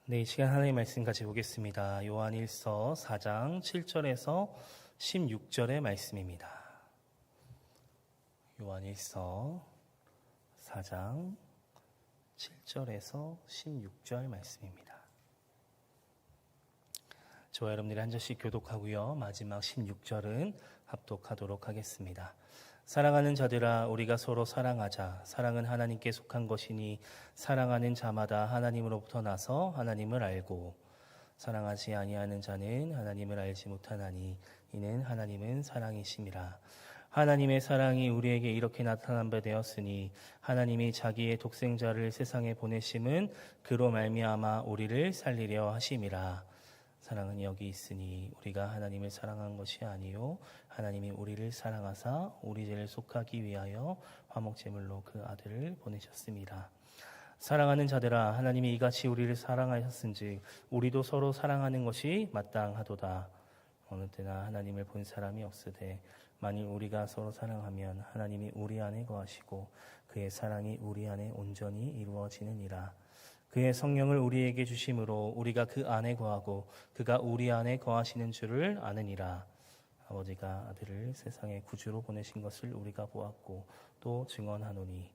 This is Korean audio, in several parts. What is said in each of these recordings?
네, 이 시간 하나님의 말씀 같이 보겠습니다. 요한일서 4장 7절에서 16절의 말씀입니다. 요한일서 4장 7절에서 16절 말씀입니다. 저와 여러분들이 한 절씩 교독하고요. 마지막 16절은 합독하도록 하겠습니다. 사랑하는 자들아, 우리가 서로 사랑하자. 사랑은 하나님께 속한 것이니 사랑하는 자마다 하나님으로부터 나서 하나님을 알고, 사랑하지 아니하는 자는 하나님을 알지 못하나니 이는 하나님은 사랑이심이라. 하나님의 사랑이 우리에게 이렇게 나타난 바 되었으니 하나님이 자기의 독생자를 세상에 보내심은 그로 말미암아 우리를 살리려 하심이라. 사랑은 여기 있으니 우리가 하나님을 사랑한 것이 아니요 하나님이 우리를 사랑하사 우리 죄를 속하기 위하여 화목제물로 그 아들을 보내셨습니다. 사랑하는 자들아, 하나님이 이같이 우리를 사랑하셨은즉 우리도 서로 사랑하는 것이 마땅하도다. 어느 때나 하나님을 본 사람이 없으되 만일 우리가 서로 사랑하면 하나님이 우리 안에 거하시고 그의 사랑이 우리 안에 온전히 이루어지느니라. 그의 성령을 우리에게 주심으로 우리가 그 안에 거하고 그가 우리 안에 거하시는 줄을 아느니라. 아버지가 아들을 세상의 구주로 보내신 것을 우리가 보았고 또 증언하노니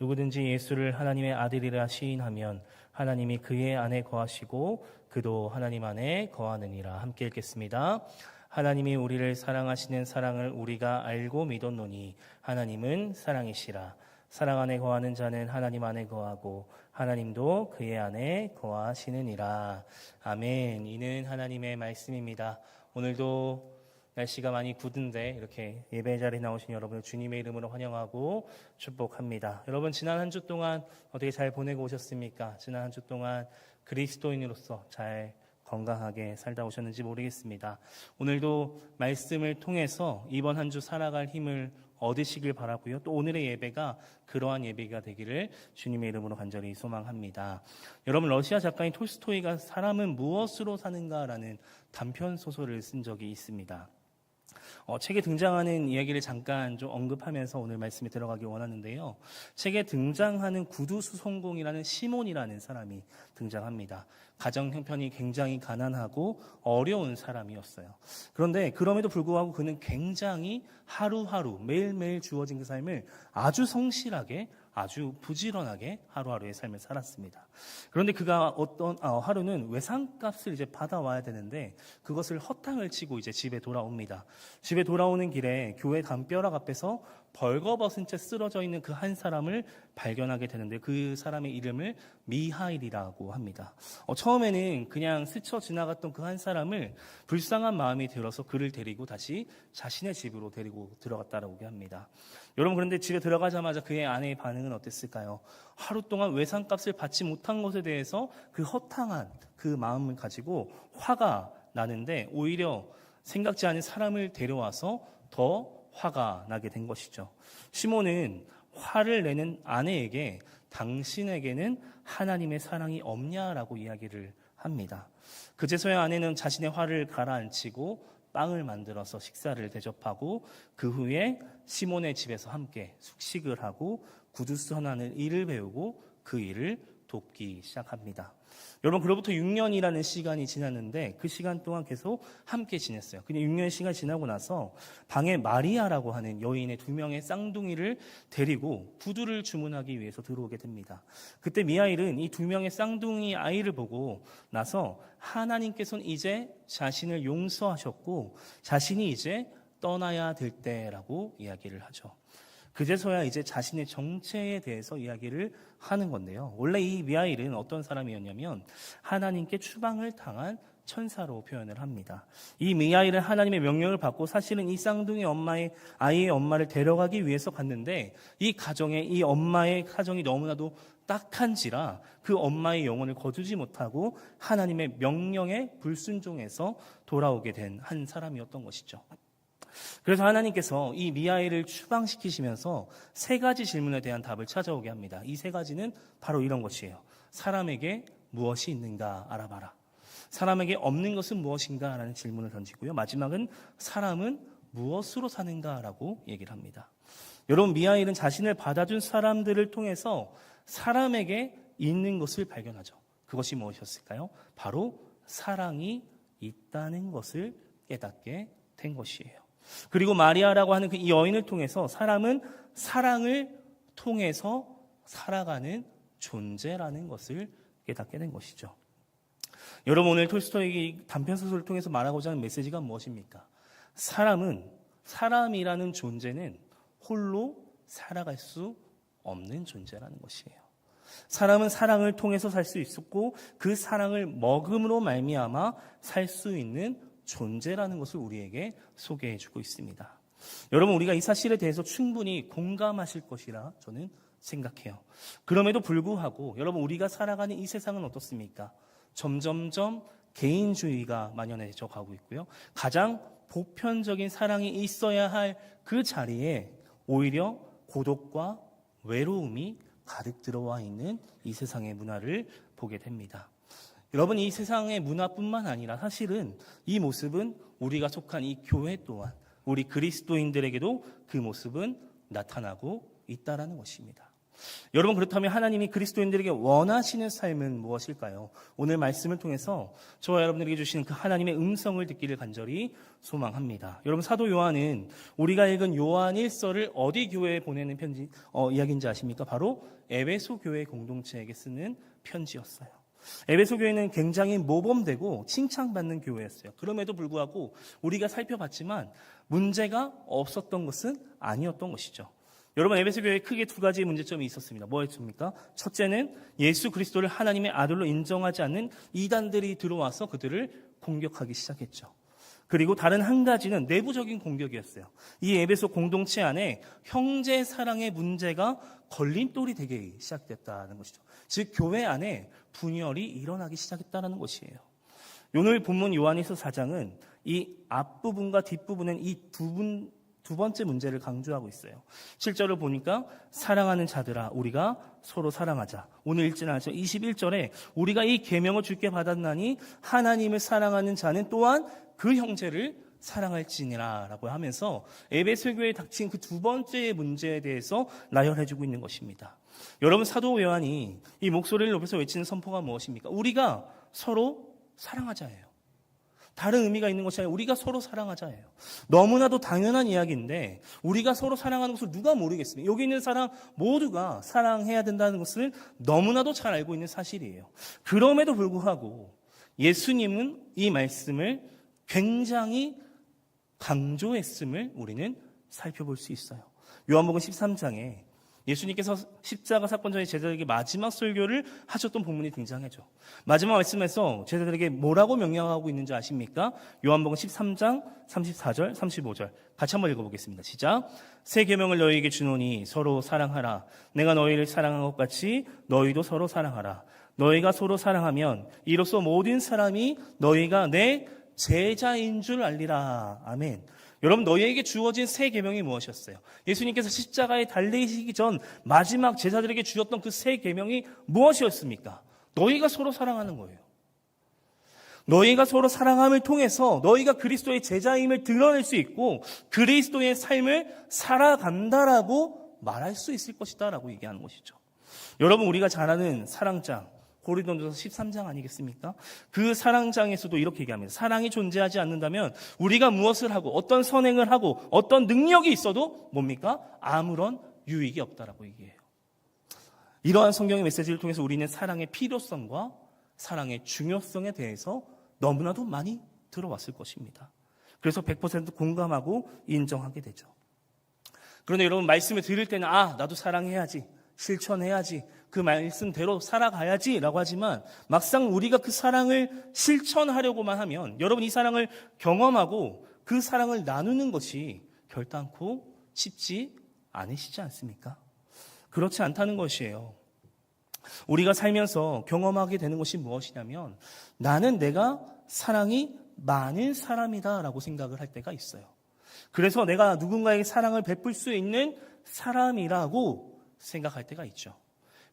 누구든지 예수를 하나님의 아들이라 시인하면 하나님이 그의 안에 거하시고 그도 하나님 안에 거하느니라. 함께 읽겠습니다. 하나님이 우리를 사랑하시는 사랑을 우리가 알고 믿었노니 하나님은 사랑이시라. 사랑 안에 거하는 자는 하나님 안에 거하고 하나님도 그의 안에 거하시느니라. 아멘. 이는 하나님의 말씀입니다. 오늘도 날씨가 많이 굳은데 이렇게 예배 자리에 나오신 여러분을 주님의 이름으로 환영하고 축복합니다. 여러분, 지난 한 주 동안 어떻게 잘 보내고 오셨습니까? 지난 한 주 동안 그리스도인으로서 잘 건강하게 살다 오셨는지 모르겠습니다. 오늘도 말씀을 통해서 이번 한 주 살아갈 힘을 얻으시길 바라고요. 또 오늘의 예배가 그러한 예배가 되기를 주님의 이름으로 간절히 소망합니다. 여러분, 러시아 작가인 톨스토이가 사람은 무엇으로 사는가라는 단편 소설을 쓴 적이 있습니다. 책에 등장하는 이야기를 잠깐 좀 언급하면서 오늘 말씀에 들어가기 원하는데요. 책에 등장하는 구두수송공이라는 시몬이라는 사람이 등장합니다. 가정 형편이 굉장히 가난하고 어려운 사람이었어요. 그런데 그럼에도 불구하고 그는 굉장히 하루하루 매일매일 주어진 그 삶을 아주 성실하게, 아주 부지런하게 하루하루의 삶을 살았습니다. 그런데 그가 어떤 하루는 외상값을 이제 받아와야 되는데 그것을 허탕을 치고 이제 집에 돌아옵니다. 집에 돌아오는 길에 교회 담벼락 앞에서 벌거벗은 채 쓰러져 있는 그 한 사람을 발견하게 되는데 그 사람의 이름을 미하일이라고 합니다. 처음에는 그냥 스쳐 지나갔던 그 한 사람을 불쌍한 마음이 들어서 그를 데리고 다시 자신의 집으로 데리고 들어갔다고 합니다. 여러분, 그런데 집에 들어가자마자 그의 아내의 반응은 어땠을까요? 하루 동안 외상값을 받지 못한 것에 대해서 그 허탕한 그 마음을 가지고 화가 나는데 오히려 생각지 않은 사람을 데려와서 더 화가 나게 된 것이죠. 시몬은 화를 내는 아내에게 당신에게는 하나님의 사랑이 없냐라고 이야기를 합니다. 그제서야 아내는 자신의 화를 가라앉히고 빵을 만들어서 식사를 대접하고 그 후에 시몬의 집에서 함께 숙식을 하고 구두선하는 일을 배우고 그 일을 돕기 시작합니다. 여러분, 그로부터 6년이라는 시간이 지났는데 그 시간 동안 계속 함께 지냈어요. 그냥 6년 시간이 지나고 나서 방에 마리아라고 하는 여인의 2명의 쌍둥이를 데리고 구두를 주문하기 위해서 들어오게 됩니다. 그때 미하일은 이 2명의 쌍둥이 아이를 보고 나서 하나님께서는 이제 자신을 용서하셨고 자신이 이제 떠나야 될 때라고 이야기를 하죠. 그제서야 이제 자신의 정체에 대해서 이야기를 하는 건데요. 원래 이 미하일은 어떤 사람이었냐면 하나님께 추방을 당한 천사로 표현을 합니다. 이 미하일은 하나님의 명령을 받고 사실은 이 쌍둥이 아이의 엄마를 데려가기 위해서 갔는데 이 가정에 이 엄마의 가정이 너무나도 딱한지라 그 엄마의 영혼을 거두지 못하고 하나님의 명령에 불순종해서 돌아오게 된 한 사람이었던 것이죠. 그래서 하나님께서 이 미하일을 추방시키시면서 3가지 질문에 대한 답을 찾아오게 합니다. 이 3가지는 바로 이런 것이에요. 사람에게 무엇이 있는가 알아봐라. 사람에게 없는 것은 무엇인가 라는 질문을 던지고요. 마지막은 사람은 무엇으로 사는가 라고 얘기를 합니다. 여러분, 미하일은 자신을 받아준 사람들을 통해서 사람에게 있는 것을 발견하죠. 그것이 무엇이었을까요? 바로 사랑이 있다는 것을 깨닫게 된 것이에요. 그리고 마리아라고 하는 이 여인을 통해서 사람은 사랑을 통해서 살아가는 존재라는 것을 깨닫게 된 것이죠. 여러분, 오늘 톨스토이의 단편소설을 통해서 말하고자 하는 메시지가 무엇입니까? 사람이라는 존재는 홀로 살아갈 수 없는 존재라는 것이에요. 사람은 사랑을 통해서 살 수 있었고 그 사랑을 먹음으로 말미암아 살 수 있는 존재라는 것을 우리에게 소개해 주고 있습니다. 여러분, 우리가 이 사실에 대해서 충분히 공감하실 것이라 저는 생각해요. 그럼에도 불구하고 여러분, 우리가 살아가는 이 세상은 어떻습니까? 점점점 개인주의가 만연해져 가고 있고요. 가장 보편적인 사랑이 있어야 할 그 자리에 오히려 고독과 외로움이 가득 들어와 있는 이 세상의 문화를 보게 됩니다. 여러분, 이 세상의 문화뿐만 아니라 사실은 이 모습은 우리가 속한 이 교회 또한 우리 그리스도인들에게도 그 모습은 나타나고 있다는 것입니다. 여러분, 그렇다면 하나님이 그리스도인들에게 원하시는 삶은 무엇일까요? 오늘 말씀을 통해서 저와 여러분들에게 주시는 그 하나님의 음성을 듣기를 간절히 소망합니다. 여러분, 사도 요한은 우리가 읽은 요한 1서를 어디 교회에 보내는 이야기인지 아십니까? 바로 에베소 교회 공동체에게 쓰는 편지였어요. 에베소 교회는 굉장히 모범되고 칭찬받는 교회였어요. 그럼에도 불구하고 우리가 살펴봤지만 문제가 없었던 것은 아니었던 것이죠. 여러분, 에베소 교회에 크게 두 가지의 문제점이 있었습니다. 뭐였습니까? 첫째는 예수 그리스도를 하나님의 아들로 인정하지 않는 이단들이 들어와서 그들을 공격하기 시작했죠. 그리고 다른 한 가지는 내부적인 공격이었어요. 이 에베소 공동체 안에 형제 사랑의 문제가 걸림돌이 되기 시작됐다는 것이죠. 즉, 교회 안에 분열이 일어나기 시작했다는 것이에요. 오늘 본문 요한일서 4장은 이 앞부분과 뒷부분은 이 두 번째 문제를 강조하고 있어요. 7절을 보니까 사랑하는 자들아 우리가 서로 사랑하자. 오늘 읽지는 않죠. 21절에 우리가 이 계명을 주께 받았나니 하나님을 사랑하는 자는 또한 그 형제를 사랑할지니라 라고 하면서 에베소 교회에 닥친 그 두 번째 문제에 대해서 나열해주고 있는 것입니다. 여러분, 사도 요한이 이 목소리를 높여서 외치는 선포가 무엇입니까? 우리가 서로 사랑하자예요. 다른 의미가 있는 것이 아니라 우리가 서로 사랑하자예요. 너무나도 당연한 이야기인데 우리가 서로 사랑하는 것을 누가 모르겠습니까? 여기 있는 사람 모두가 사랑해야 된다는 것을 너무나도 잘 알고 있는 사실이에요. 그럼에도 불구하고 예수님은 이 말씀을 굉장히 강조했음을 우리는 살펴볼 수 있어요. 요한복음 13장에 예수님께서 십자가 사건 전에 제자들에게 마지막 설교를 하셨던 본문이 등장하죠. 마지막 말씀에서 제자들에게 뭐라고 명령하고 있는지 아십니까? 요한복음 13장 34절 35절 같이 한번 읽어보겠습니다. 시작. 새 계명을 너희에게 주노니 서로 사랑하라. 내가 너희를 사랑한 것 같이 너희도 서로 사랑하라. 너희가 서로 사랑하면 이로써 모든 사람이 너희가 내 제자인 줄 알리라. 아멘. 여러분, 너희에게 주어진 새 계명이 무엇이었어요? 예수님께서 십자가에 달리시기 전 마지막 제자들에게 주셨던 그 새 계명이 무엇이었습니까? 너희가 서로 사랑하는 거예요. 너희가 서로 사랑함을 통해서 너희가 그리스도의 제자임을 드러낼 수 있고 그리스도의 삶을 살아간다라고 말할 수 있을 것이다 라고 얘기하는 것이죠. 여러분, 우리가 잘 아는 사랑장 고린도전서 13장 아니겠습니까? 그 사랑장에서도 이렇게 얘기합니다. 사랑이 존재하지 않는다면 우리가 무엇을 하고 어떤 선행을 하고 어떤 능력이 있어도 뭡니까? 아무런 유익이 없다라고 얘기해요. 이러한 성경의 메시지를 통해서 우리는 사랑의 필요성과 사랑의 중요성에 대해서 너무나도 많이 들어왔을 것입니다. 그래서 100% 공감하고 인정하게 되죠. 그런데 여러분, 말씀을 들을 때는 나도 사랑해야지, 실천해야지, 그 말씀대로 살아가야지 라고 하지만 막상 우리가 그 사랑을 실천하려고만 하면 여러분, 이 사랑을 경험하고 그 사랑을 나누는 것이 결단코 쉽지 않으시지 않습니까? 그렇지 않다는 것이에요. 우리가 살면서 경험하게 되는 것이 무엇이냐면 나는 내가 사랑이 많은 사람이다 라고 생각을 할 때가 있어요. 그래서 내가 누군가에게 사랑을 베풀 수 있는 사람이라고 생각할 때가 있죠.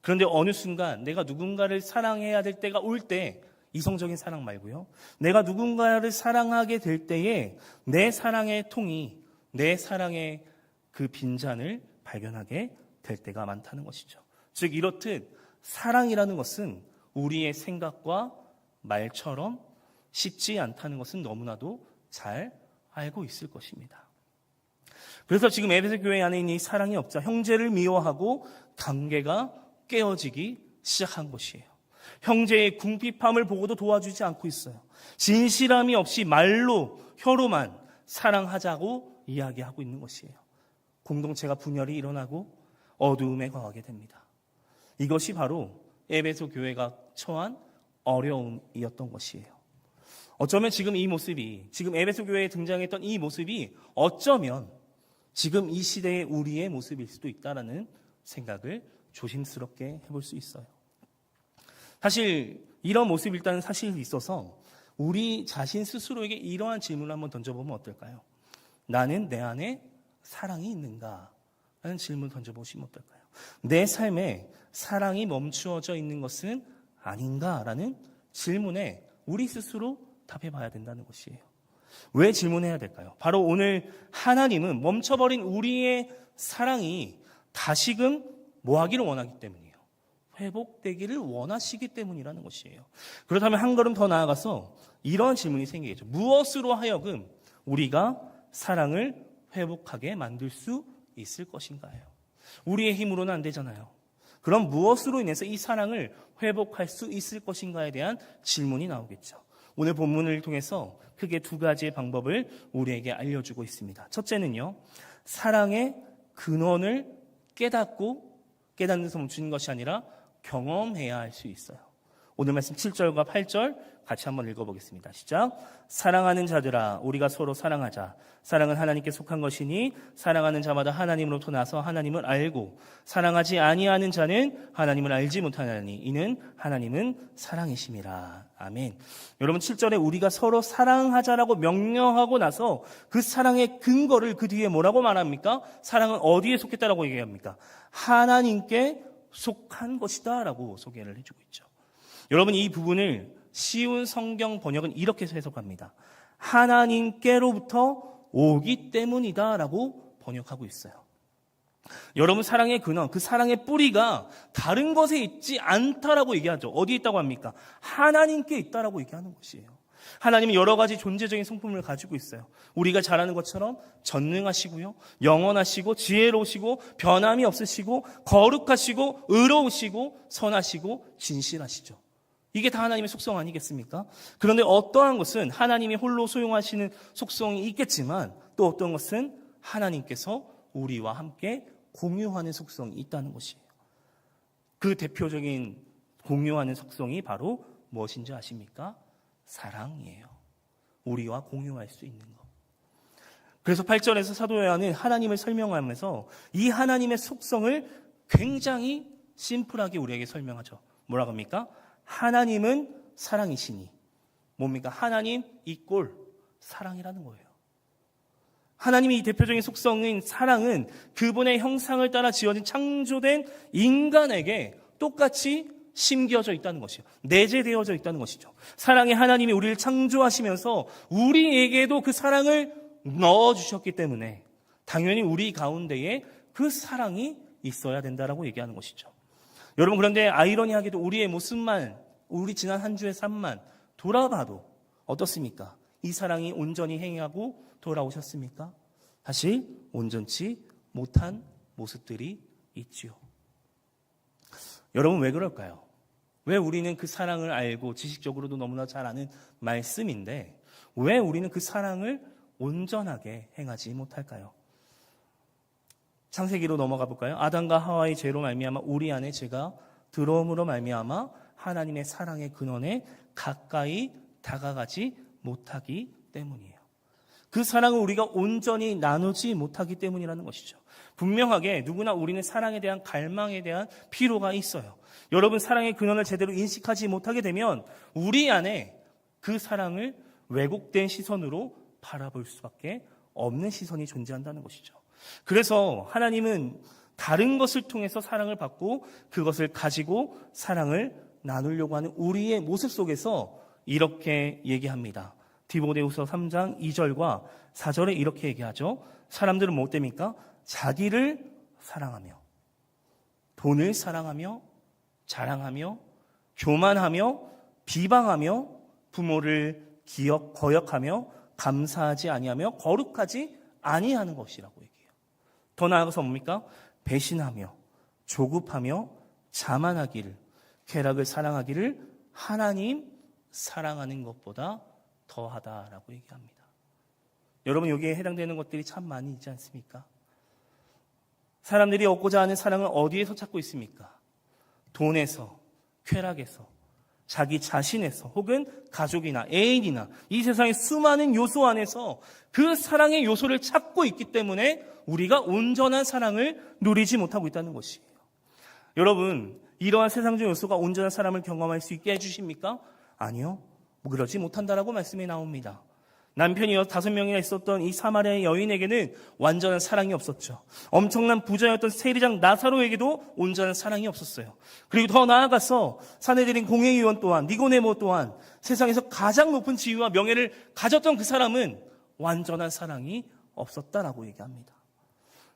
그런데 어느 순간 내가 누군가를 사랑해야 될 때가 올 때, 이성적인 사랑 말고요, 내가 누군가를 사랑하게 될 때에 내 사랑의 통이, 내 사랑의 그 빈잔을 발견하게 될 때가 많다는 것이죠. 즉 이렇듯 사랑이라는 것은 우리의 생각과 말처럼 쉽지 않다는 것은 너무나도 잘 알고 있을 것입니다. 그래서 지금 에베소 교회 안에 있는 이 사랑이 없자 형제를 미워하고 관계가 깨어지기 시작한 것이에요. 형제의 궁핍함을 보고도 도와주지 않고 있어요. 진실함이 없이 말로, 혀로만 사랑하자고 이야기하고 있는 것이에요. 공동체가 분열이 일어나고 어두움에 거하게 됩니다. 이것이 바로 에베소 교회가 처한 어려움이었던 것이에요. 어쩌면 지금 이 모습이, 지금 에베소 교회에 등장했던 이 모습이 어쩌면 지금 이 시대의 우리의 모습일 수도 있다라는 생각을 조심스럽게 해볼 수 있어요. 사실 이런 모습이 일단 사실 있어서 우리 자신 스스로에게 이러한 질문을 한번 던져보면 어떨까요? 나는 내 안에 사랑이 있는가? 라는 질문을 던져보시면 어떨까요? 내 삶에 사랑이 멈추어져 있는 것은 아닌가? 라는 질문에 우리 스스로 답해봐야 된다는 것이에요. 왜 질문해야 될까요? 바로 오늘 하나님은 멈춰버린 우리의 사랑이 다시금 뭐하기를 원하기 때문이에요. 회복되기를 원하시기 때문이라는 것이에요. 그렇다면 한 걸음 더 나아가서 이런 질문이 생기겠죠. 무엇으로 하여금 우리가 사랑을 회복하게 만들 수 있을 것인가요? 우리의 힘으로는 안 되잖아요. 그럼 무엇으로 인해서 이 사랑을 회복할 수 있을 것인가에 대한 질문이 나오겠죠. 오늘 본문을 통해서 크게 두 가지의 방법을 우리에게 알려주고 있습니다. 첫째는요, 사랑의 근원을 깨닫는 데서 멈추는 것이 아니라 경험해야 할 수 있어요. 오늘 말씀 7절과 8절 같이 한번 읽어보겠습니다. 시작. 사랑하는 자들아 우리가 서로 사랑하자. 사랑은 하나님께 속한 것이니 사랑하는 자마다 하나님으로부터 나서 하나님을 알고 사랑하지 아니하는 자는 하나님을 알지 못하나니 이는 하나님은 사랑이심이라. 아멘. 여러분 7절에 우리가 서로 사랑하자라고 명령하고 나서 그 사랑의 근거를 그 뒤에 뭐라고 말합니까? 사랑은 어디에 속했다라고 얘기합니까? 하나님께 속한 것이다 라고 소개를 해주고 있죠. 여러분 이 부분을 쉬운 성경 번역은 이렇게 해석합니다. 하나님께로부터 오기 때문이다 라고 번역하고 있어요. 여러분 사랑의 근원, 그 사랑의 뿌리가 다른 것에 있지 않다라고 얘기하죠. 어디에 있다고 합니까? 하나님께 있다라고 얘기하는 것이에요. 하나님은 여러 가지 존재적인 성품을 가지고 있어요. 우리가 잘 아는 것처럼 전능하시고요, 영원하시고 지혜로우시고 변함이 없으시고 거룩하시고 의로우시고 선하시고 진실하시죠. 이게 다 하나님의 속성 아니겠습니까? 그런데 어떠한 것은 하나님이 홀로 소용하시는 속성이 있겠지만 또 어떤 것은 하나님께서 우리와 함께 공유하는 속성이 있다는 것이에요. 그 대표적인 공유하는 속성이 바로 무엇인지 아십니까? 사랑이에요. 우리와 공유할 수 있는 것. 그래서 8절에서 사도 요한은 하나님을 설명하면서 이 하나님의 속성을 굉장히 심플하게 우리에게 설명하죠. 뭐라고 합니까? 하나님은 사랑이시니. 뭡니까? 하나님 이꼴 사랑이라는 거예요. 하나님의 이 대표적인 속성인 사랑은 그분의 형상을 따라 지어진 창조된 인간에게 똑같이 심겨져 있다는 것이요. 내재되어져 있다는 것이죠. 사랑의 하나님이 우리를 창조하시면서 우리에게도 그 사랑을 넣어주셨기 때문에 당연히 우리 가운데에 그 사랑이 있어야 된다라고 얘기하는 것이죠. 여러분 그런데 아이러니하게도 우리의 모습만, 우리 지난 한 주의 삶만 돌아봐도 어떻습니까? 이 사랑이 온전히 행하고 돌아오셨습니까? 사실 온전치 못한 모습들이 있지요. 여러분 왜 그럴까요? 왜 우리는 그 사랑을 알고 지식적으로도 너무나 잘 아는 말씀인데 왜 우리는 그 사랑을 온전하게 행하지 못할까요? 창세기로 넘어가 볼까요? 아담과 하와의 죄로 말미암아 우리 안에 죄가 들어옴으로 말미암아 하나님의 사랑의 근원에 가까이 다가가지 못하기 때문이에요. 그 사랑을 우리가 온전히 나누지 못하기 때문이라는 것이죠. 분명하게 누구나 우리는 사랑에 대한 갈망에 대한 필요가 있어요. 여러분 사랑의 근원을 제대로 인식하지 못하게 되면 우리 안에 그 사랑을 왜곡된 시선으로 바라볼 수밖에 없는 시선이 존재한다는 것이죠. 그래서 하나님은 다른 것을 통해서 사랑을 받고 그것을 가지고 사랑을 나누려고 하는 우리의 모습 속에서 이렇게 얘기합니다. 디모데후서 3장 2절과 4절에 이렇게 얘기하죠. 사람들은 뭐 때입니까? 자기를 사랑하며 돈을 사랑하며 자랑하며 교만하며 비방하며 부모를 거역하며 감사하지 아니하며 거룩하지 아니하는 것이라고 얘기해요. 더 나아가서 뭡니까? 배신하며 조급하며 자만하기를, 쾌락을 사랑하기를 하나님 사랑하는 것보다 더하다라고 얘기합니다. 여러분, 여기에 해당되는 것들이 참 많이 있지 않습니까? 사람들이 얻고자 하는 사랑을 어디에서 찾고 있습니까? 돈에서, 쾌락에서, 자기 자신에서, 혹은 가족이나 애인이나 이 세상의 수많은 요소 안에서 그 사랑의 요소를 찾고 있기 때문에 우리가 온전한 사랑을 누리지 못하고 있다는 것이에요. 여러분, 이러한 세상적 요소가 온전한 사랑을 경험할 수 있게 해주십니까? 아니요. 그러지 못한다라고 말씀이 나옵니다. 남편이 5명이나 있었던 이 사마리아의 여인에게는 완전한 사랑이 없었죠. 엄청난 부자였던 세리장 나사로에게도 온전한 사랑이 없었어요. 그리고 더 나아가서 산헤드린 공회의원 또한, 니고데모 또한 세상에서 가장 높은 지위와 명예를 가졌던 그 사람은 완전한 사랑이 없었다라고 얘기합니다.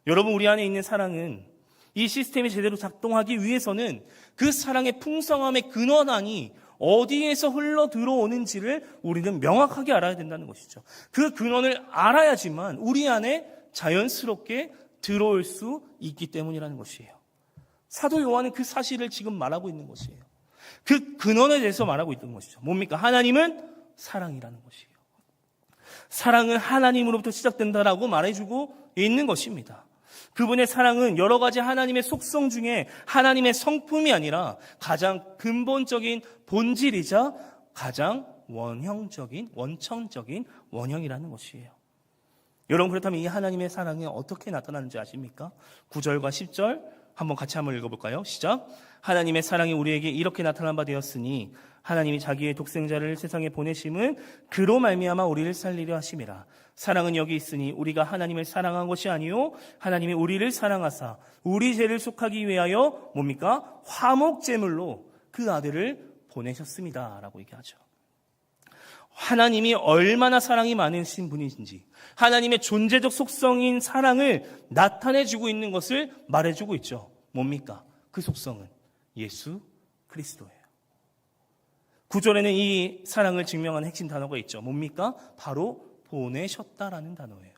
여러분, 우리 안에 있는 사랑은 이 시스템이 제대로 작동하기 위해서는 그 사랑의 풍성함의 근원이 어디에서 흘러 들어오는지를 우리는 명확하게 알아야 된다는 것이죠. 그 근원을 알아야지만 우리 안에 자연스럽게 들어올 수 있기 때문이라는 것이에요. 사도 요한은 그 사실을 지금 말하고 있는 것이에요. 그 근원에 대해서 말하고 있는 것이죠. 뭡니까? 하나님은 사랑이라는 것이에요. 사랑은 하나님으로부터 시작된다라고 말해주고 있는 것입니다. 그분의 사랑은 여러 가지 하나님의 속성 중에 하나님의 성품이 아니라 가장 근본적인 본질이자 가장 원천적인 원형이라는 것이에요. 여러분, 그렇다면 이 하나님의 사랑이 어떻게 나타나는지 아십니까? 9절과 10절 한번 같이 읽어볼까요? 시작. 하나님의 사랑이 우리에게 이렇게 나타난 바 되었으니 하나님이 자기의 독생자를 세상에 보내심은 그로 말미암아 우리를 살리려 하심이라. 사랑은 여기 있으니 우리가 하나님을 사랑한 것이 아니요 하나님이 우리를 사랑하사 우리 죄를 속하기 위하여 뭡니까? 화목제물로 그 아들을 보내셨습니다 라고 얘기하죠. 하나님이 얼마나 사랑이 많으신 분이신지, 하나님의 존재적 속성인 사랑을 나타내주고 있는 것을 말해주고 있죠. 뭡니까? 그 속성은 예수 그리스도예요. 9절에는 이 사랑을 증명하는 핵심 단어가 있죠. 뭡니까? 바로 보내셨다라는 단어예요.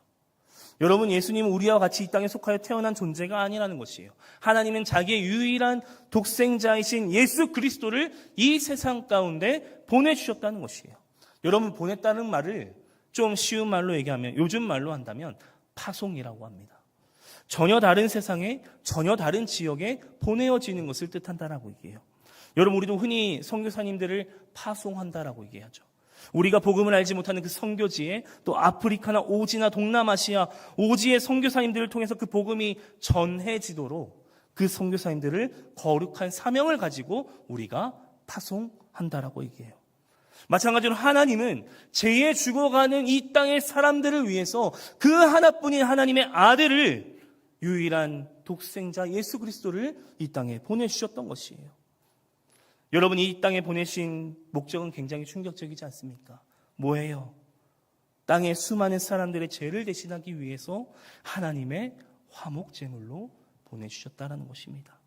여러분, 예수님은 우리와 같이 이 땅에 속하여 태어난 존재가 아니라는 것이에요. 하나님은 자기의 유일한 독생자이신 예수 그리스도를 이 세상 가운데 보내주셨다는 것이에요. 여러분, 보냈다는 말을 좀 쉬운 말로 얘기하면, 요즘 말로 한다면 파송이라고 합니다. 전혀 다른 세상에, 전혀 다른 지역에 보내어지는 것을 뜻한다라고 얘기해요. 여러분, 우리도 흔히 선교사님들을 파송한다라고 얘기하죠. 우리가 복음을 알지 못하는 그 선교지에, 또 아프리카나 오지나 동남아시아 오지의 선교사님들을 통해서 그 복음이 전해지도록 그 선교사님들을 거룩한 사명을 가지고 우리가 파송한다라고 얘기해요. 마찬가지로 하나님은 죄에 죽어가는 이 땅의 사람들을 위해서 그 하나뿐인 하나님의 아들을, 유일한 독생자 예수 그리스도를 이 땅에 보내주셨던 것이에요. 여러분, 이 땅에 보내신 목적은 굉장히 충격적이지 않습니까? 뭐예요? 땅의 수많은 사람들의 죄를 대신하기 위해서 하나님의 화목제물로 보내주셨다는 것입니다.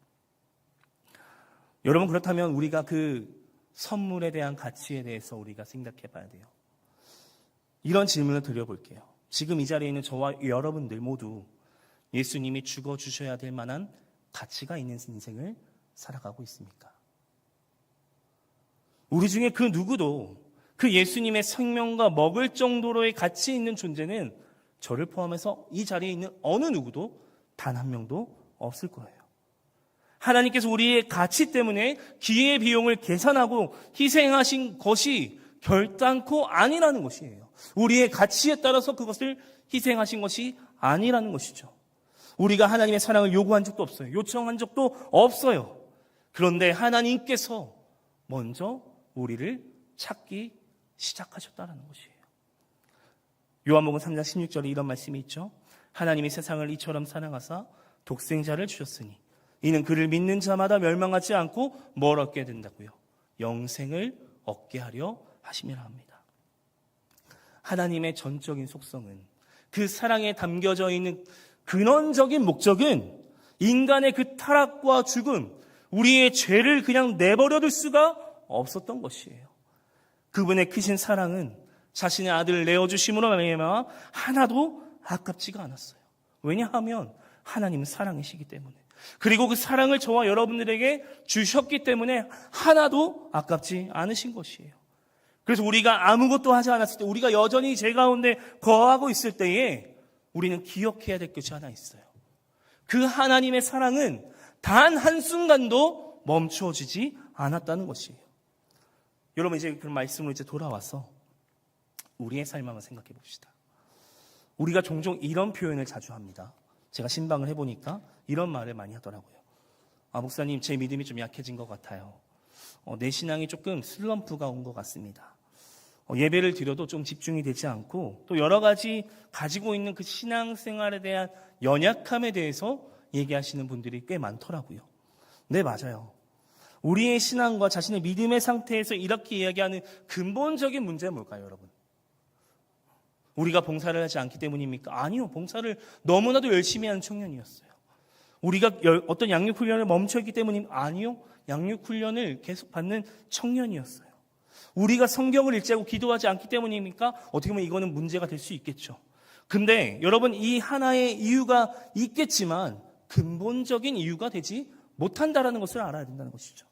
여러분, 그렇다면 우리가 그 선물에 대한 가치에 대해서 우리가 생각해 봐야 돼요. 이런 질문을 드려볼게요. 지금 이 자리에 있는 저와 여러분들 모두 예수님이 죽어주셔야 될 만한 가치가 있는 인생을 살아가고 있습니까? 우리 중에 그 누구도 그 예수님의 생명과 먹을 정도로의 가치 있는 존재는 저를 포함해서 이 자리에 있는 어느 누구도 단 한 명도 없을 거예요. 하나님께서 우리의 가치 때문에 기회의 비용을 계산하고 희생하신 것이 결단코 아니라는 것이에요. 우리의 가치에 따라서 그것을 희생하신 것이 아니라는 것이죠. 우리가 하나님의 사랑을 요구한 적도 없어요. 요청한 적도 없어요. 그런데 하나님께서 먼저 우리를 찾기 시작하셨다는 것이에요. 요한복음 3장 16절에 이런 말씀이 있죠. 하나님이 세상을 이처럼 사랑하사 독생자를 주셨으니 이는 그를 믿는 자마다 멸망하지 않고 뭘 얻게 된다고요? 영생을 얻게 하려 하심이라 합니다. 하나님의 전적인 속성은, 그 사랑에 담겨져 있는 근원적인 목적은 인간의 그 타락과 죽음, 우리의 죄를 그냥 내버려둘 수가 없었던 것이에요. 그분의 크신 사랑은 자신의 아들을 내어주심으로 말미암아 하나도 아깝지가 않았어요. 왜냐하면 하나님은 사랑이시기 때문에. 그리고 그 사랑을 저와 여러분들에게 주셨기 때문에 하나도 아깝지 않으신 것이에요. 그래서 우리가 아무것도 하지 않았을 때, 우리가 여전히 죄 가운데 거하고 있을 때에 우리는 기억해야 될 것이 하나 있어요. 그 하나님의 사랑은 단 한순간도 멈춰지지 않았다는 것이에요. 여러분, 이제 그 말씀으로 이제 돌아와서 우리의 삶 한번 생각해 봅시다. 우리가 종종 이런 표현을 자주 합니다. 제가 신방을 해보니까 이런 말을 많이 하더라고요. 목사님, 제 믿음이 좀 약해진 것 같아요. 내 신앙이 조금 슬럼프가 온 것 같습니다. 예배를 드려도 좀 집중이 되지 않고, 또 여러 가지 가지고 있는 그 신앙생활에 대한 연약함에 대해서 얘기하시는 분들이 꽤 많더라고요. 네, 맞아요. 우리의 신앙과 자신의 믿음의 상태에서 이렇게 이야기하는 근본적인 문제는 뭘까요, 여러분? 우리가 봉사를 하지 않기 때문입니까? 아니요. 봉사를 너무나도 열심히 하는 청년이었어요. 우리가 어떤 양육훈련을 멈춰있기 때문입니까? 아니요. 양육훈련을 계속 받는 청년이었어요. 우리가 성경을 읽지 않고 기도하지 않기 때문입니까? 어떻게 보면 이거는 문제가 될 수 있겠죠. 근데 여러분, 이 하나의 이유가 있겠지만 근본적인 이유가 되지 못한다라는 것을 알아야 된다는 것이죠.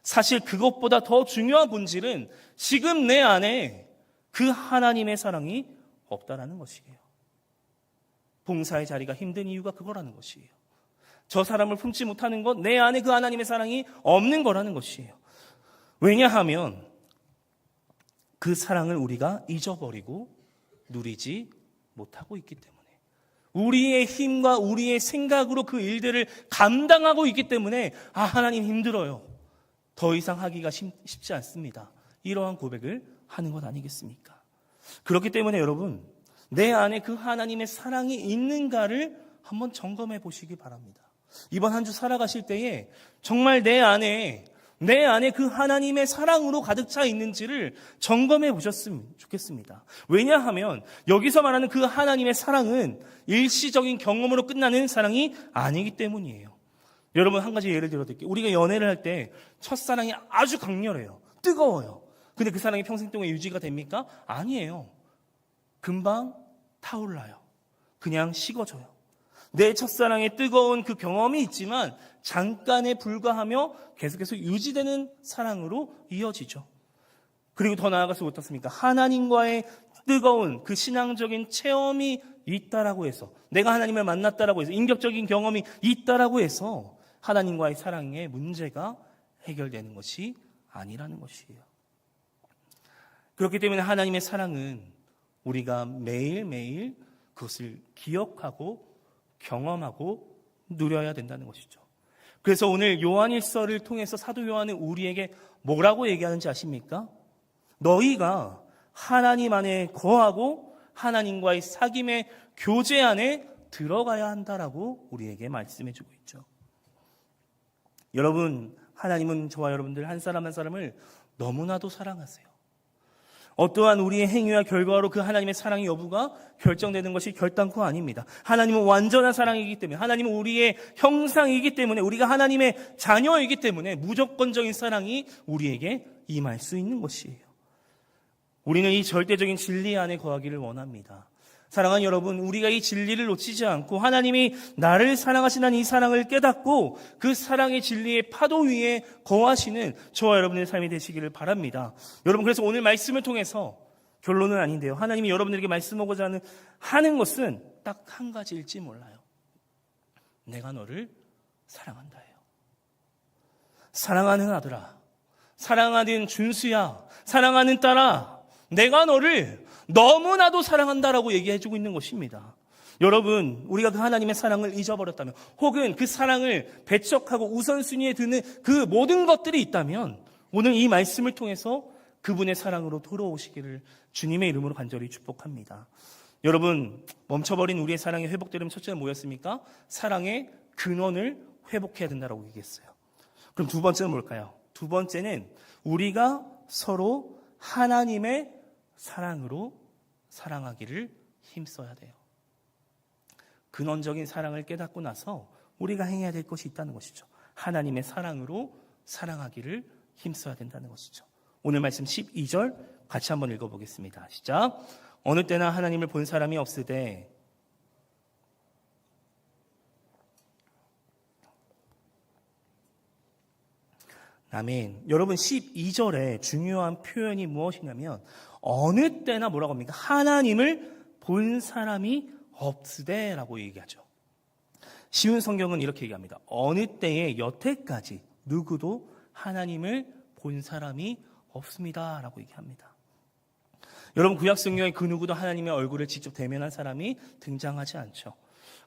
사실 그것보다 더 중요한 본질은 지금 내 안에 그 하나님의 사랑이 없다라는 것이에요. 봉사의 자리가 힘든 이유가 그거라는 것이에요. 저 사람을 품지 못하는 것, 내 안에 그 하나님의 사랑이 없는 거라는 것이에요. 왜냐하면 그 사랑을 우리가 잊어버리고 누리지 못하고 있기 때문에, 우리의 힘과 우리의 생각으로 그 일들을 감당하고 있기 때문에 하나님 힘들어요, 더 이상 하기가 쉽지 않습니다, 이러한 고백을 하는 것 아니겠습니까? 그렇기 때문에 여러분, 내 안에 그 하나님의 사랑이 있는가를 한번 점검해 보시기 바랍니다. 이번 한 주 살아가실 때에 정말 내 안에 그 하나님의 사랑으로 가득 차 있는지를 점검해 보셨으면 좋겠습니다. 왜냐하면 여기서 말하는 그 하나님의 사랑은 일시적인 경험으로 끝나는 사랑이 아니기 때문이에요. 여러분, 한 가지 예를 들어 드릴게요. 우리가 연애를 할 때 첫사랑이 아주 강렬해요. 뜨거워요. 근데 그 사랑이 평생 동안 유지가 됩니까? 아니에요. 금방 타올라요. 그냥 식어져요. 내 첫사랑의 뜨거운 그 경험이 있지만 잠깐에 불과하며 계속해서 유지되는 사랑으로 이어지죠. 그리고 더 나아가서 어떻습니까? 하나님과의 뜨거운 그 신앙적인 체험이 있다라고 해서, 내가 하나님을 만났다라고 해서, 인격적인 경험이 있다라고 해서 하나님과의 사랑의 문제가 해결되는 것이 아니라는 것이에요. 그렇기 때문에 하나님의 사랑은 우리가 매일매일 그것을 기억하고 경험하고 누려야 된다는 것이죠. 그래서 오늘 요한일서를 통해서 사도 요한은 우리에게 뭐라고 얘기하는지 아십니까? 너희가 하나님 안에 거하고 하나님과의 사귐의 교제 안에 들어가야 한다라고 우리에게 말씀해주고 있죠. 여러분, 하나님은 저와 여러분들 한 사람 한 사람을 너무나도 사랑하세요. 어떠한 우리의 행위와 결과로 그 하나님의 사랑의 여부가 결정되는 것이 결단코 아닙니다. 하나님은 완전한 사랑이기 때문에, 하나님은 우리의 형상이기 때문에, 우리가 하나님의 자녀이기 때문에 무조건적인 사랑이 우리에게 임할 수 있는 것이에요. 우리는 이 절대적인 진리 안에 거하기를 원합니다. 사랑하는 여러분, 우리가 이 진리를 놓치지 않고 하나님이 나를 사랑하시는 이 사랑을 깨닫고 그 사랑의 진리의 파도 위에 거하시는 저와 여러분의 삶이 되시기를 바랍니다. 여러분, 그래서 오늘 말씀을 통해서 결론은 아닌데요, 하나님이 여러분들에게 말씀하고자 하는 것은 딱 한 가지일지 몰라요. 내가 너를 사랑한다예요. 사랑하는 아들아, 사랑하는 준수야, 사랑하는 딸아, 내가 너를 너무나도 사랑한다라고 얘기해주고 있는 것입니다. 여러분, 우리가 그 하나님의 사랑을 잊어버렸다면, 혹은 그 사랑을 배척하고 우선순위에 드는 그 모든 것들이 있다면, 오늘 이 말씀을 통해서 그분의 사랑으로 돌아오시기를 주님의 이름으로 간절히 축복합니다. 여러분, 멈춰버린 우리의 사랑이 회복되려면 첫째는 뭐였습니까? 사랑의 근원을 회복해야 된다고 얘기했어요. 그럼 두 번째는 뭘까요? 두 번째는 우리가 서로 하나님의 사랑으로 사랑하기를 힘써야 돼요. 근원적인 사랑을 깨닫고 나서 우리가 행해야 될 것이 있다는 것이죠. 하나님의 사랑으로 사랑하기를 힘써야 된다는 것이죠. 오늘 말씀 12절 같이 한번 읽어보겠습니다. 시작. 어느 때나 하나님을 본 사람이 없으되 아멘. 여러분 12절에 중요한 표현이 무엇이냐면 어느 때나 뭐라고 합니까? 하나님을 본 사람이 없으되 라고 얘기하죠. 쉬운 성경은 이렇게 얘기합니다. 어느 때에 여태까지 누구도 하나님을 본 사람이 없습니다 라고 얘기합니다. 여러분 구약 성경에 그 누구도 하나님의 얼굴을 직접 대면한 사람이 등장하지 않죠.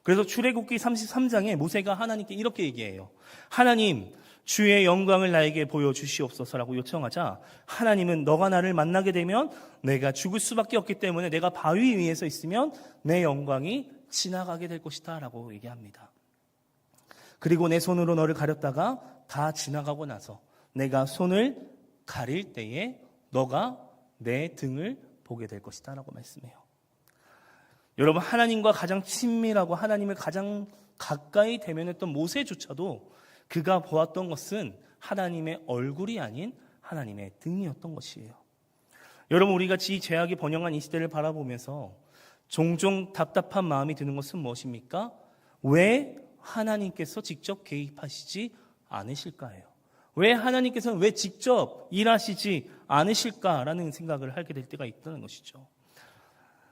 그래서 출애굽기 33장에 모세가 하나님께 이렇게 얘기해요. 하나님, 주의 영광을 나에게 보여주시옵소서라고 요청하자 하나님은 너가 나를 만나게 되면 내가 죽을 수밖에 없기 때문에 내가 바위 위에서 있으면 내 영광이 지나가게 될 것이다 라고 얘기합니다. 그리고 내 손으로 너를 가렸다가 다 지나가고 나서 내가 손을 가릴 때에 너가 내 등을 보게 될 것이다 라고 말씀해요. 여러분 하나님과 가장 친밀하고 하나님을 가장 가까이 대면했던 모세조차도 그가 보았던 것은 하나님의 얼굴이 아닌 하나님의 등이었던 것이에요. 여러분 우리가 이 죄악이 번영한 이 시대를 바라보면서 종종 답답한 마음이 드는 것은 무엇입니까? 왜 하나님께서 직접 개입하시지 않으실까요? 왜 하나님께서는 왜 직접 일하시지 않으실까라는 생각을 하게 될 때가 있다는 것이죠.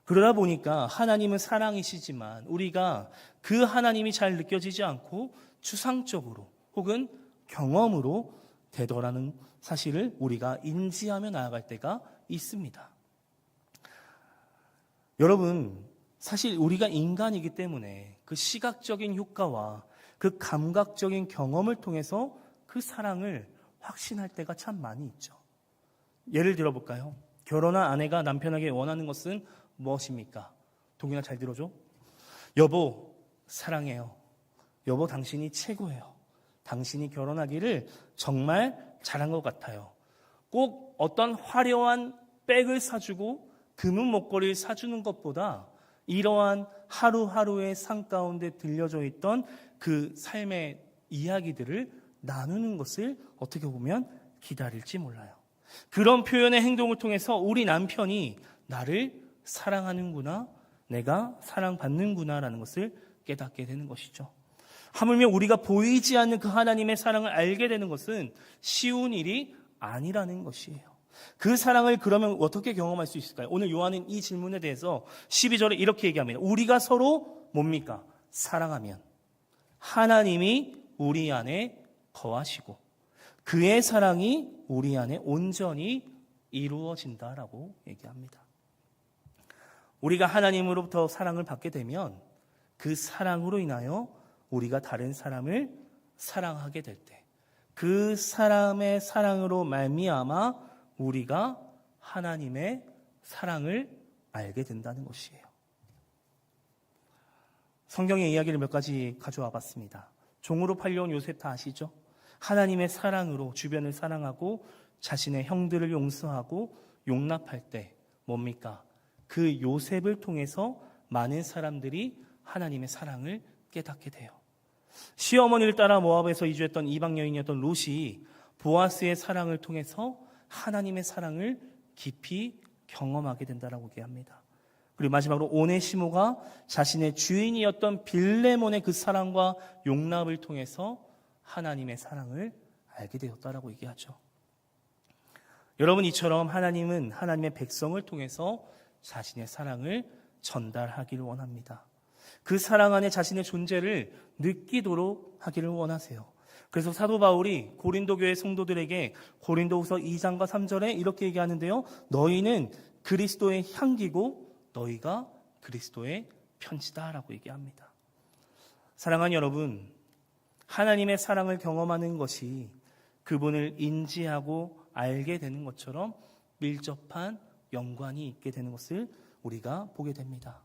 그러다 보니까 하나님은 사랑이시지만 우리가 그 하나님이 잘 느껴지지 않고 추상적으로 혹은 경험으로 되더라는 사실을 우리가 인지하며 나아갈 때가 있습니다. 여러분, 사실 우리가 인간이기 때문에 그 시각적인 효과와 그 감각적인 경험을 통해서 그 사랑을 확신할 때가 참 많이 있죠. 예를 들어볼까요? 결혼한 아내가 남편에게 원하는 것은 무엇입니까? 동현아 잘 들어줘. 여보, 사랑해요. 여보, 당신이 최고예요. 당신이 결혼하기를 정말 잘한 것 같아요. 꼭 어떤 화려한 백을 사주고 금은 목걸이를 사주는 것보다 이러한 하루하루의 삶 가운데 들려져 있던 그 삶의 이야기들을 나누는 것을 어떻게 보면 기다릴지 몰라요. 그런 표현의 행동을 통해서 우리 남편이 나를 사랑하는구나, 내가 사랑받는구나 라는 것을 깨닫게 되는 것이죠. 하물며 우리가 보이지 않는 그 하나님의 사랑을 알게 되는 것은 쉬운 일이 아니라는 것이에요. 그 사랑을 그러면 어떻게 경험할 수 있을까요? 오늘 요한은 이 질문에 대해서 12절에 이렇게 얘기합니다. 우리가 서로 뭡니까? 사랑하면 하나님이 우리 안에 거하시고 그의 사랑이 우리 안에 온전히 이루어진다라고 얘기합니다. 우리가 하나님으로부터 사랑을 받게 되면 그 사랑으로 인하여 우리가 다른 사람을 사랑하게 될 때 그 사람의 사랑으로 말미암아 우리가 하나님의 사랑을 알게 된다는 것이에요. 성경의 이야기를 몇 가지 가져와 봤습니다. 종으로 팔려온 요셉 다 아시죠? 하나님의 사랑으로 주변을 사랑하고 자신의 형들을 용서하고 용납할 때 뭡니까? 그 요셉을 통해서 많은 사람들이 하나님의 사랑을 깨닫게 돼요. 시어머니를 따라 모압에서 이주했던 이방 여인이었던 롯이 보아스의 사랑을 통해서 하나님의 사랑을 깊이 경험하게 된다라고 얘기합니다. 그리고 마지막으로 오네시모가 자신의 주인이었던 빌레몬의 그 사랑과 용납을 통해서 하나님의 사랑을 알게 되었다라고 얘기하죠. 여러분, 이처럼 하나님은 하나님의 백성을 통해서 자신의 사랑을 전달하기를 원합니다. 그 사랑 안에 자신의 존재를 느끼도록 하기를 원하세요. 그래서 사도 바울이 고린도 교회 성도들에게 고린도후서 2장과 3절에 이렇게 얘기하는데요. 너희는 그리스도의 향기고 너희가 그리스도의 편지다라고 얘기합니다. 사랑하는 여러분, 하나님의 사랑을 경험하는 것이 그분을 인지하고 알게 되는 것처럼 밀접한 연관이 있게 되는 것을 우리가 보게 됩니다.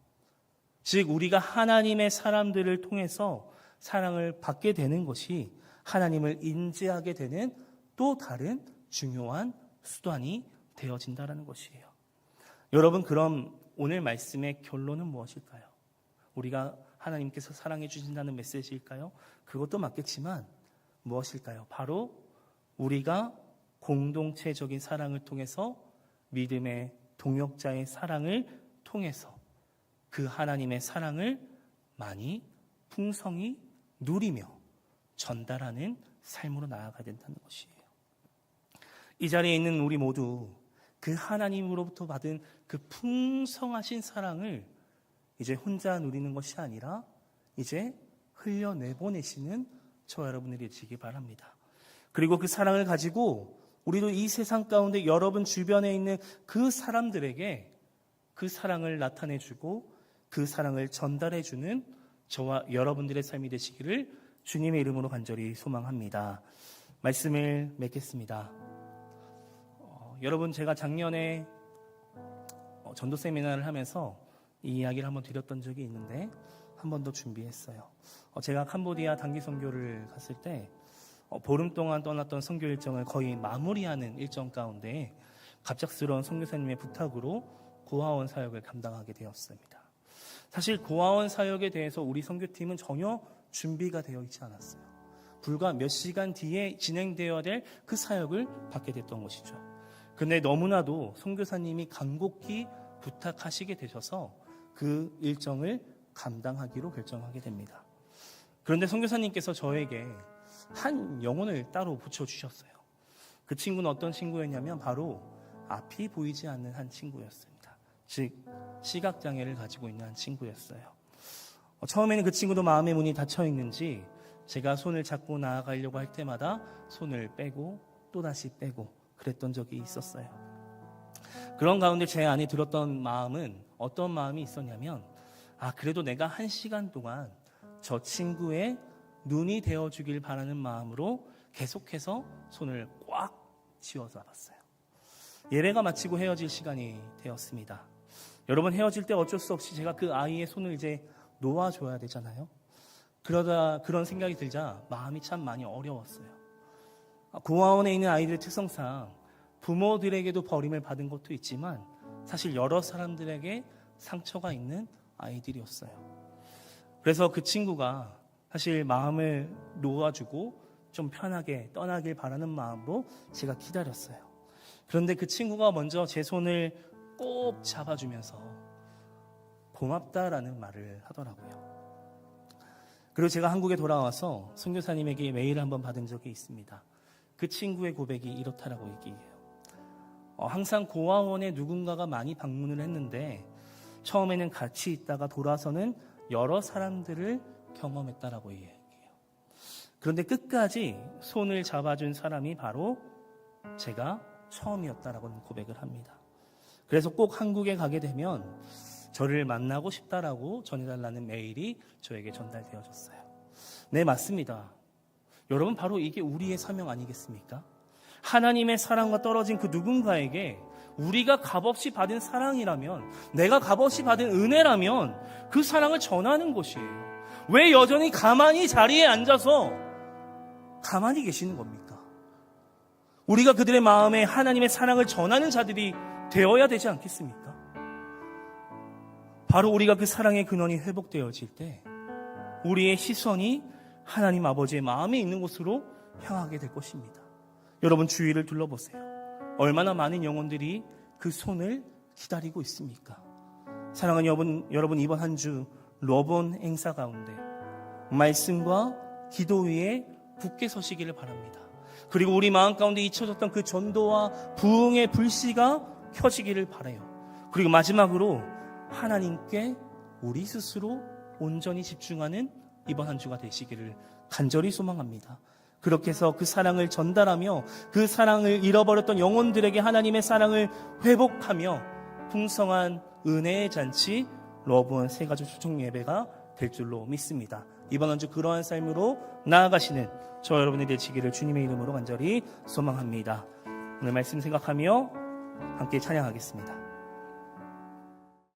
즉 우리가 하나님의 사람들을 통해서 사랑을 받게 되는 것이 하나님을 인지하게 되는 또 다른 중요한 수단이 되어진다는 것이에요. 여러분, 그럼 오늘 말씀의 결론은 무엇일까요? 우리가 하나님께서 사랑해 주신다는 메시지일까요? 그것도 맞겠지만 무엇일까요? 바로 우리가 공동체적인 사랑을 통해서 믿음의 동역자의 사랑을 통해서 그 하나님의 사랑을 많이 풍성히 누리며 전달하는 삶으로 나아가야 된다는 것이에요. 이 자리에 있는 우리 모두 그 하나님으로부터 받은 그 풍성하신 사랑을 이제 혼자 누리는 것이 아니라 이제 흘려내보내시는 저와 여러분들이 되시기 바랍니다. 그리고 그 사랑을 가지고 우리도 이 세상 가운데 여러분 주변에 있는 그 사람들에게 그 사랑을 나타내주고 그 사랑을 전달해주는 저와 여러분들의 삶이 되시기를 주님의 이름으로 간절히 소망합니다. 말씀을 맺겠습니다. 여러분, 제가 작년에 전도 세미나를 하면서 이 이야기를 한번 드렸던 적이 있는데 한 번 더 준비했어요. 제가 캄보디아 단기 선교를 갔을 때 보름 동안 떠났던 선교 일정을 거의 마무리하는 일정 가운데 갑작스러운 선교사님의 부탁으로 고아원 사역을 감당하게 되었습니다. 사실 고아원 사역에 대해서 우리 선교팀은 전혀 준비가 되어 있지 않았어요. 불과 몇 시간 뒤에 진행되어야 될 그 사역을 받게 됐던 것이죠. 근데 너무나도 선교사님이 간곡히 부탁하시게 되셔서 그 일정을 감당하기로 결정하게 됩니다. 그런데 선교사님께서 저에게 한 영혼을 따로 붙여주셨어요. 그 친구는 어떤 친구였냐면 바로 앞이 보이지 않는 한 친구였습니다. 즉 시각장애를 가지고 있는 한 친구였어요. 처음에는 그 친구도 마음의 문이 닫혀 있는지 제가 손을 잡고 나아가려고 할 때마다 손을 빼고 또다시 빼고 그랬던 적이 있었어요. 그런 가운데 제 안에 들었던 마음은 어떤 마음이 있었냐면 그래도 내가 1시간 동안 저 친구의 눈이 되어주길 바라는 마음으로 계속해서 손을 꽉 쥐어잡았어요. 예배가 마치고 헤어질 시간이 되었습니다. 여러분, 헤어질 때 어쩔 수 없이 제가 그 아이의 손을 이제 놓아줘야 되잖아요. 그러다 그런 생각이 들자 마음이 참 많이 어려웠어요. 고아원에 있는 아이들의 특성상 부모들에게도 버림을 받은 것도 있지만 사실 여러 사람들에게 상처가 있는 아이들이었어요. 그래서 그 친구가 사실 마음을 놓아주고 좀 편하게 떠나길 바라는 마음으로 제가 기다렸어요. 그런데 그 친구가 먼저 제 손을 꼭 잡아주면서 고맙다라는 말을 하더라고요. 그리고 제가 한국에 돌아와서 선교사님에게 메일을 한번 받은 적이 있습니다. 그 친구의 고백이 이렇다라고 얘기해요. 항상 고아원에 누군가가 많이 방문을 했는데 처음에는 같이 있다가 돌아서는 여러 사람들을 경험했다라고 얘기해요. 그런데 끝까지 손을 잡아준 사람이 바로 제가 처음이었다라고 고백을 합니다. 그래서 꼭 한국에 가게 되면 저를 만나고 싶다라고 전해달라는 메일이 저에게 전달되어졌어요. 네, 맞습니다. 여러분, 바로 이게 우리의 사명 아니겠습니까? 하나님의 사랑과 떨어진 그 누군가에게 우리가 값없이 받은 사랑이라면, 내가 값없이 받은 은혜라면 그 사랑을 전하는 것이에요. 왜 여전히 가만히 자리에 앉아서 가만히 계시는 겁니까? 우리가 그들의 마음에 하나님의 사랑을 전하는 자들이 되어야 되지 않겠습니까? 바로 우리가 그 사랑의 근원이 회복되어질 때 우리의 시선이 하나님 아버지의 마음에 있는 곳으로 향하게 될 것입니다. 여러분, 주위를 둘러보세요. 얼마나 많은 영혼들이 그 손을 기다리고 있습니까? 사랑하는 여러분, 이번 한 주 러본 행사 가운데 말씀과 기도 위에 굳게 서시기를 바랍니다. 그리고 우리 마음 가운데 잊혀졌던 그 전도와 부흥의 불씨가 켜지기를 바라요. 그리고 마지막으로 하나님께 우리 스스로 온전히 집중하는 이번 한 주가 되시기를 간절히 소망합니다. 그렇게 해서 그 사랑을 전달하며 그 사랑을 잃어버렸던 영혼들에게 하나님의 사랑을 회복하며 풍성한 은혜의 잔치 러브원 새가족 초청 예배가 될 줄로 믿습니다. 이번 한 주 그러한 삶으로 나아가시는 저 여러분이 되시기를 주님의 이름으로 간절히 소망합니다. 오늘 말씀 생각하며 함께 찬양하겠습니다.